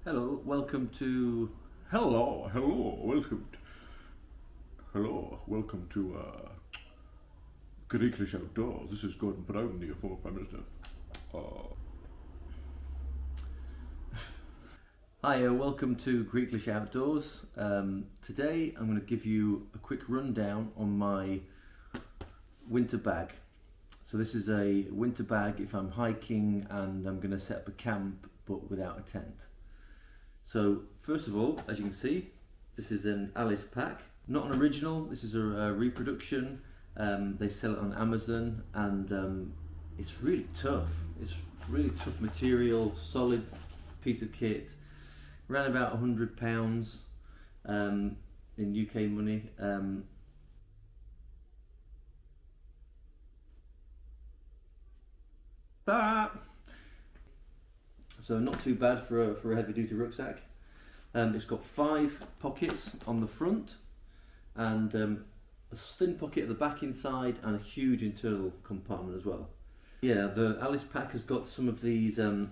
Hello, welcome to Welcome to Greeklish Outdoors. This is Gordon Brown, the former Prime Minister. Hi, welcome to Greeklish Outdoors. Today I'm going to give you a quick rundown on my winter bag. So this is a winter bag if I'm hiking and I'm going to set up a camp but without a tent. So first of all, as you can see, this is an Alice pack. Not an original, this is a reproduction. They sell it on Amazon and it's really tough. It's really tough material, solid piece of kit. Around about £100 in UK money. So not too bad for a heavy duty rucksack. It's got 5 pockets on the front and a thin pocket at the back inside and a huge internal compartment as well. Yeah, the Alice pack has got some of these, it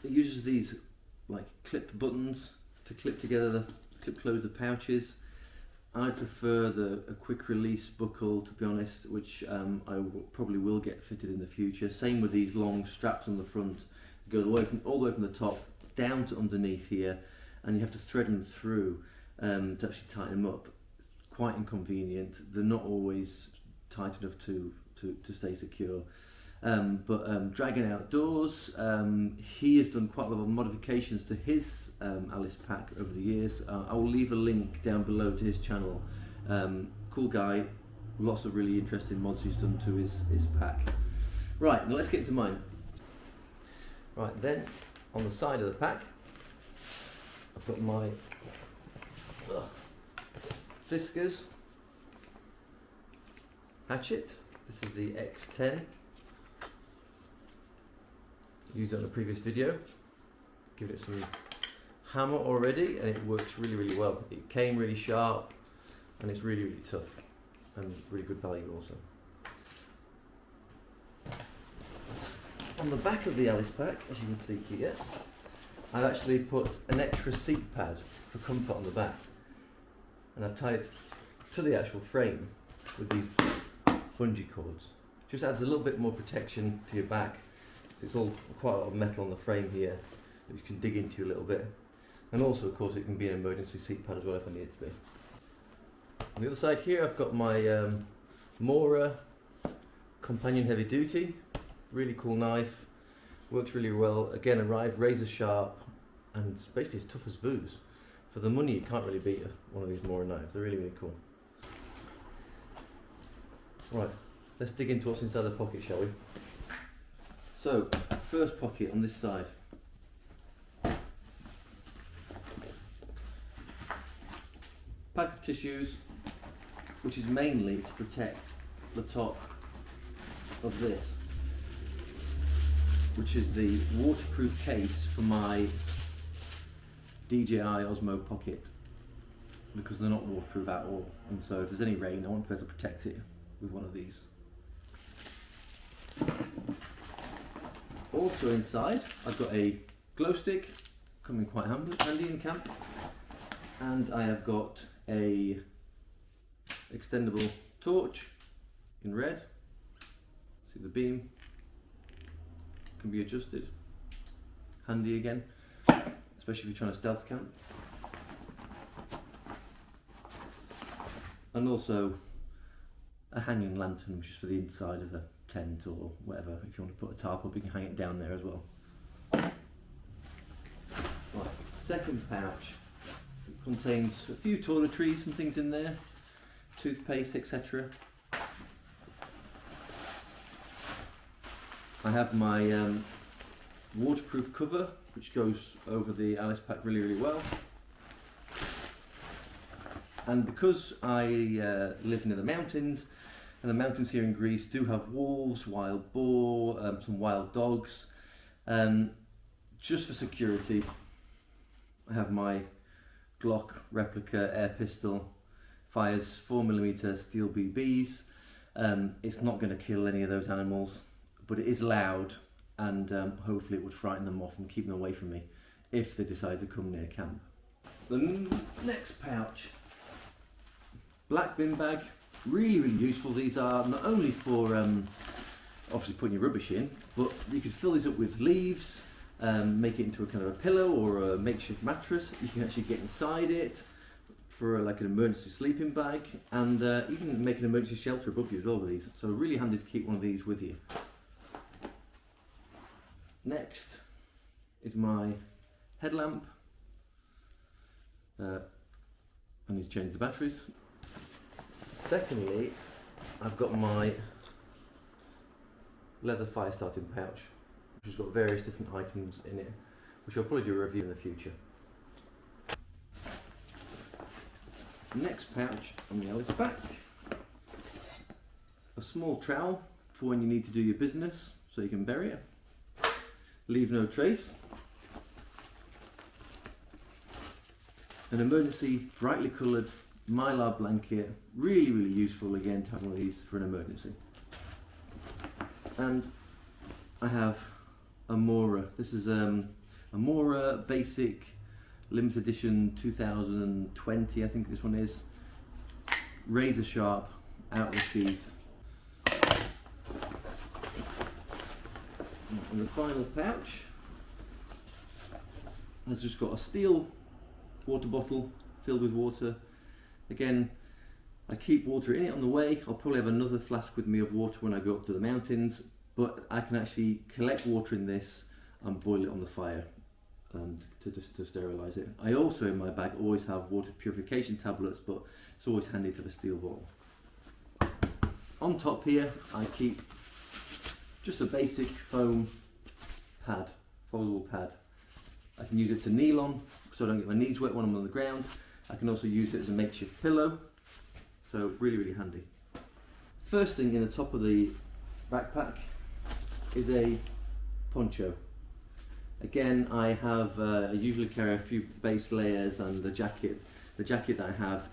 uses these like clip buttons to clip close the pouches. I prefer a quick release buckle, to be honest, which probably will get fitted in the future. Same with these long straps on the front. Go all the way from the top down to underneath here, and you have to thread them through to actually tighten them up. It's quite inconvenient. They're not always tight enough to stay secure. But Dragon Outdoors, he has done quite a lot of modifications to his Alice pack over the years. I will leave a link down below to his channel. Cool guy, lots of really interesting mods he's done to his pack. Right, now let's get into mine. Right, then on the side of the pack, I've got my Fiskars Hatchet. This is the X10. Used it on a previous video. Give it some hammer already, and it works really, really well. It came really sharp, and it's really, really tough, and really good value also. On the back of the Alice pack, as you can see here, I've actually put an extra seat pad for comfort on the back, and I've tied it to the actual frame with these bungee cords. Just adds a little bit more protection to your back. It's all quite a lot of metal on the frame here that you can dig into a little bit, and also of course it can be an emergency seat pad as well if I need it to be. On the other side here I've got my Mora Companion Heavy Duty. Really cool knife, works really well. Again, arrived razor sharp, and it's basically as tough as booze. For the money, you can't really beat one of these Mora knives. They're really, really cool. Right, let's dig into what's inside the pocket, shall we? So, first pocket on this side. Pack of tissues, which is mainly to protect the top of this, which is the waterproof case for my DJI Osmo Pocket, because they're not waterproof at all, and so if there's any rain I want to be able to protect it with one of these. Also inside I've got a glow stick, coming quite handy in camp, and I have got a extendable torch in red. See the beam? Can be adjusted. Handy again, especially if you're trying to stealth camp. And also a hanging lantern, which is for the inside of a tent or whatever. If you want to put a tarp up, you can hang it down there as well. Right, second pouch. It contains a few toiletries and things in there, toothpaste, etc. I have my waterproof cover, which goes over the Alice pack really, really well. And because I live near the mountains, and the mountains here in Greece do have wolves, wild boar, some wild dogs, just for security, I have my Glock Replica air pistol. Fires 4mm steel BBs. It's not going to kill any of those animals, but it is loud, and hopefully it would frighten them off and keep them away from me. if they decide to come near camp. The next pouch, black bin bag, really useful. These are not only for obviously putting your rubbish in, but you can fill these up with leaves, make it into a kind of a pillow or a makeshift mattress. You can actually get inside it for like an emergency sleeping bag, and even make an emergency shelter above you as well with these. So really handy to keep one of these with you. Next is my headlamp. I need to change the batteries. Secondly, I've got my leather fire starting pouch, which has got various different items in it, which I'll probably do a review in the future. Next pouch on the Alice back, a small trowel for when you need to do your business so you can bury it. Leave no trace. An emergency brightly coloured mylar blanket, really useful again to have one of these for an emergency. And I have a Mora. This is a Mora Basic limited edition 2020, I think this one is. Razor sharp out of the teeth. And the final pouch has just got a steel water bottle filled with water. Again, I keep water in it on the way. I'll probably have another flask with me of water when I go up to the mountains, but I can actually collect water in this and boil it on the fire and to sterilise it. I also in my bag always have water purification tablets, but it's always handy to have a steel bottle. On top here I keep just a basic foam pad, foldable pad. I can use it to kneel on so I don't get my knees wet when I'm on the ground. I can also use it as a makeshift pillow, so really handy. First thing in the top of the backpack is a poncho. Again, I usually carry a few base layers and the jacket. The jacket that I have,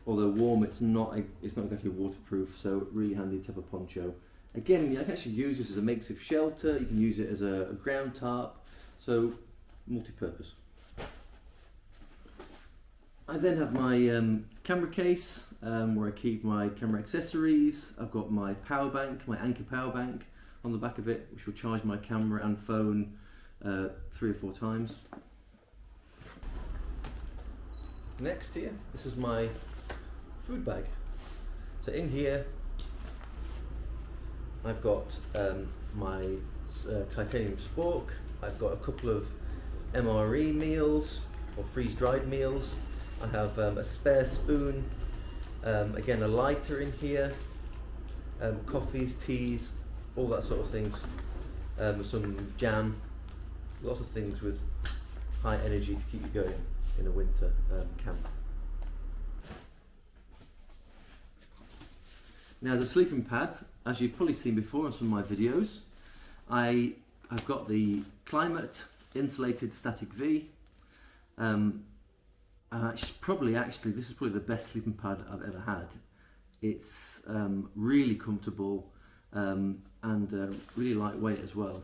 although warm, it's not exactly waterproof, so really handy to have a poncho. Again, you can actually use this as a makeshift shelter. You can use it as a ground tarp, so multi-purpose. I then have my camera case where I keep my camera accessories. I've got my power bank, my Anker power bank on the back of it, which will charge my camera and phone 3 or 4 times. Next here, this is my food bag. So in here I've got my titanium spork. I've got a couple of MRE meals or freeze-dried meals. I have a spare spoon, again a lighter in here, coffees, teas, all that sort of things, some jam, lots of things with high energy to keep you going in a winter camp. Now as a sleeping pad, as you've probably seen before on some of my videos, I've got the Climate Insulated Static V. This is probably the best sleeping pad I've ever had. It's really comfortable and really lightweight as well.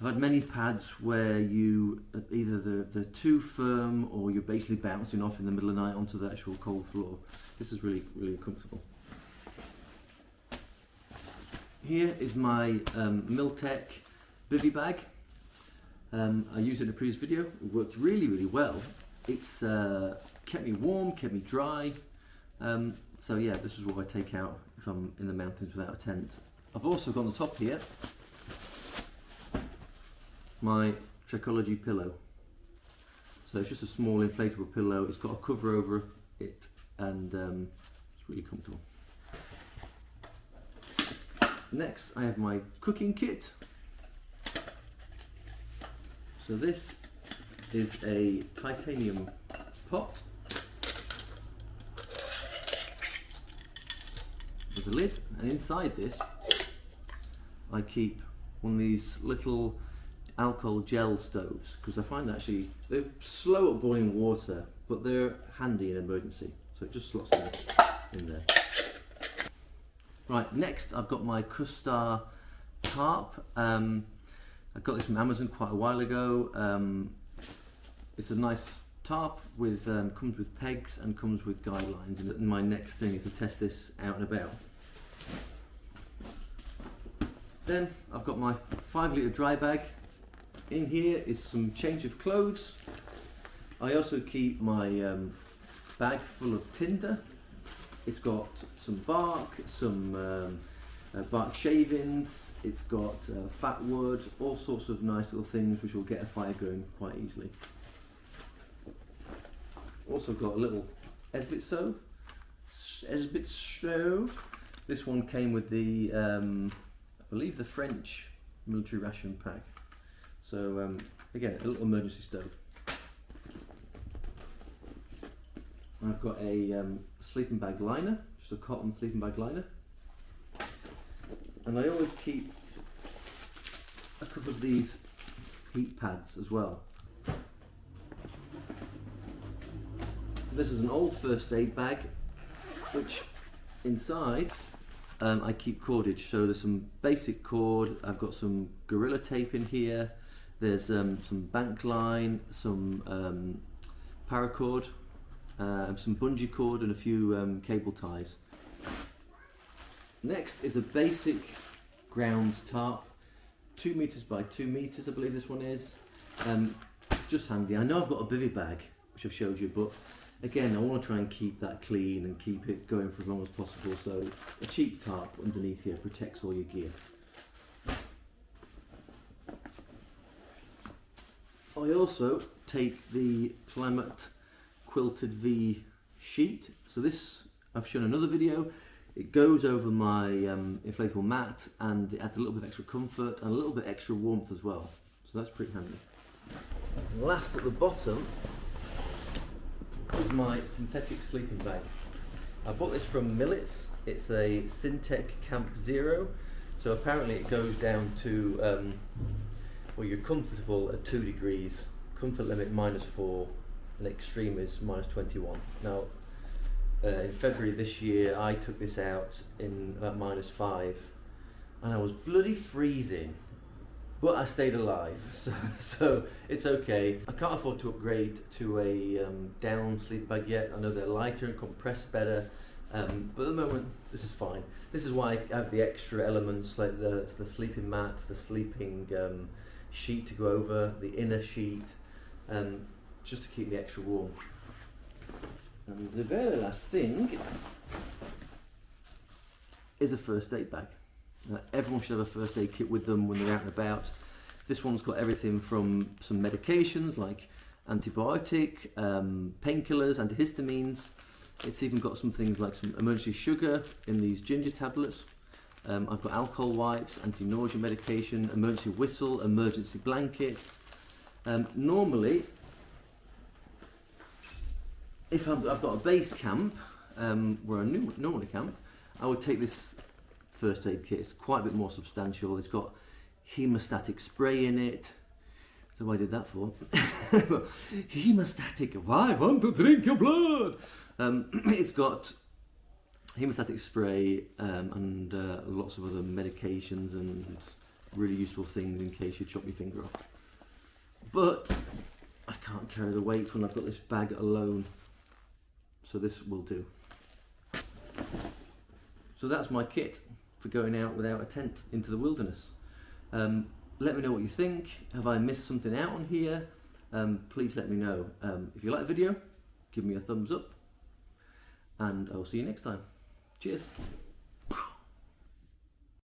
I've had many pads where either they're too firm or you're basically bouncing off in the middle of the night onto the actual cold floor. This is really comfortable. Here is my Miltek Bivvy Bag. I used it in a previous video. It worked really well. It's kept me warm, kept me dry. So yeah, this is what I take out if I'm in the mountains without a tent. I've also got on the top here my Trachology Pillow. So it's just a small inflatable pillow. It's got a cover over it and it's really comfortable. Next I have my cooking kit. So this is a titanium pot with a lid, and inside this I keep one of these little alcohol gel stoves, because I find actually they're slow at boiling water but they're handy in emergency, so it just slots in there. Right, next I've got my Custard Tarp. I got this from Amazon quite a while ago. it's a nice tarp with comes with pegs and comes with guidelines, and my next thing is to test this out and about. Then I've got my 5 litre dry bag. In here is some change of clothes. I also keep my bag full of tinder. It's got some bark, some bark shavings, it's got fat wood, all sorts of nice little things which will get a fire going quite easily. Also got a little Esbit stove. This one came with the, I believe the French military ration pack. So again, a little emergency stove. I've got a sleeping bag liner, just a cotton sleeping bag liner. And I always keep a couple of these heat pads as well. This is an old first aid bag, which inside I keep cordage. So there's some basic cord, I've got some Gorilla Tape in here, there's some bank line, some paracord, some bungee cord and a few cable ties. Next is a basic ground tarp, 2 meters by 2 meters, I believe this one is. Just handy. I know I've got a bivvy bag, which I've showed you, but again, I want to try and keep that clean and keep it going for as long as possible. So a cheap tarp underneath here protects all your gear. I also take the Climate Quilted V sheet. So this, I've shown another video. It goes over my inflatable mat, and it adds a little bit of extra comfort and a little bit extra warmth as well. So that's pretty handy. And last at the bottom is my synthetic sleeping bag. I bought this from Millet. It's a Miltek Camp Zero. So apparently it goes down to, well, you're comfortable at 2 degrees, comfort limit -4, and extreme is -21. Now, in February this year, I took this out in about -5, and I was bloody freezing, but I stayed alive, so it's okay. I can't afford to upgrade to a down sleeping bag yet. I know they're lighter and compress better, but at the moment, this is fine. This is why I have the extra elements like the sleeping mat, the sleeping sheet to go over, the inner sheet, just to keep me extra warm. And the very last thing is a first aid bag. Everyone should have a first aid kit with them when they're out and about. This one's got everything from some medications like antibiotic, painkillers, antihistamines. It's even got some things like some emergency sugar in these ginger tablets. I've got alcohol wipes, anti-nausea medication, emergency whistle, emergency blanket. Normally, if I've got a base camp, where I normally camp, I would take this first aid kit. It's quite a bit more substantial. It's got hemostatic spray in it. So what I did that for? Hemostatic, I want to drink your blood! It's got hemostatic spray and lots of other medications and really useful things in case you chop your finger off. But I can't carry the weight when I've got this bag alone. So this will do. So that's my kit for going out without a tent into the wilderness. Let me know what you think. Have I missed something out on here? Please let me know. If you like the video, give me a thumbs up, and I'll see you next time. Cheers.